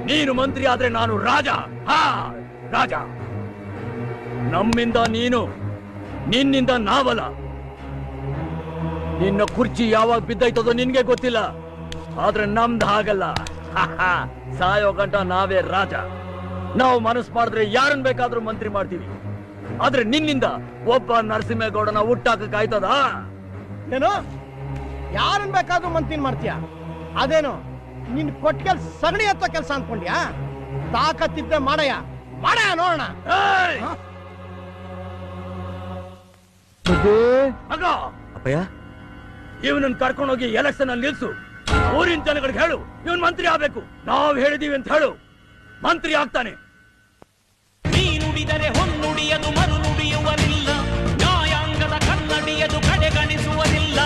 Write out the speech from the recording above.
ನೀನು ಮಂತ್ರಿ ಆದ್ರೆ ನಾನು ರಾಜ. ರಾಜ. ನಮ್ಮಿಂದ ನೀನು, ನಿನ್ನಿಂದ ನಾವಲ್ಲ. ನಿನ್ನ ಕುರ್ಚಿ ಯಾವಾಗ ಬಿದ್ದೈತದೋ ನಿನ್ಗೆ ಗೊತ್ತಿಲ್ಲ, ಆದ್ರೆ ನಮ್ದು ಹಾಗಲ್ಲ. ಸಾಯೋ ಗಂಟ ನಾವೇ ರಾಜ. ನಾವು ಮನಸ್ಸು ಮಾಡಿದ್ರೆ ಯಾರನ್ನ ಬೇಕಾದ್ರೂ ಮಂತ್ರಿ ಮಾಡ್ತೀವಿ. ಆದ್ರೆ ನಿನ್ನಿಂದ ಒಬ್ಬ ನರಸಿಂಹೇಗೌಡನ ಹುಟ್ಟಾಕಕ್ಕಾಯ್ತದ? ಏನು ಯಾರನ್ನ ಬೇಕಾದ್ರೂ ಮಂತ್ರಿ ಮಾಡ್ತೀಯ? ಅದೇನು ನಿನ್ ಕೊಟ್ಟಿಗೆಲ್ ಸಗಣಿ ಹತ್ತೋ ಕೆಲಸ ಅನ್ಕೊಂಡ್ಯಾ? ತಾಕತ್ತಿದ್ರೆ ಮಾಡಯ್ಯ, ಮಾಡಯ್ಯ ನೋಡೋಣ. ಅಪ್ಪಯ್ಯ, ಇವನನ್ನ ಕರ್ಕೊಂಡೋಗಿ ಎಲೆಕ್ಷನ್ ಅಲ್ಲಿ ನಿಲ್ಸು. ಊರಿನ ಜನಗಳಿಗೆ ಹೇಳು ಇವನ್ ಮಂತ್ರಿ ಆಗ್ಬೇಕು. ನಾವು ಹೇಳಿದೀವಿ ಅಂತ ಹೇಳು, ಮಂತ್ರಿ ಆಗ್ತಾನೆ. ನೀ ನುಡಿದರೆ ಹೊನ್ನುಡಿಯದು ಮರು ನುಡಿಯುವನಿಲ್ಲ, ನ್ಯಾಯಾಂಗದ ಕನ್ನಡಿಯದು ಕಡೆಗಣಿಸುವುದಿಲ್ಲ.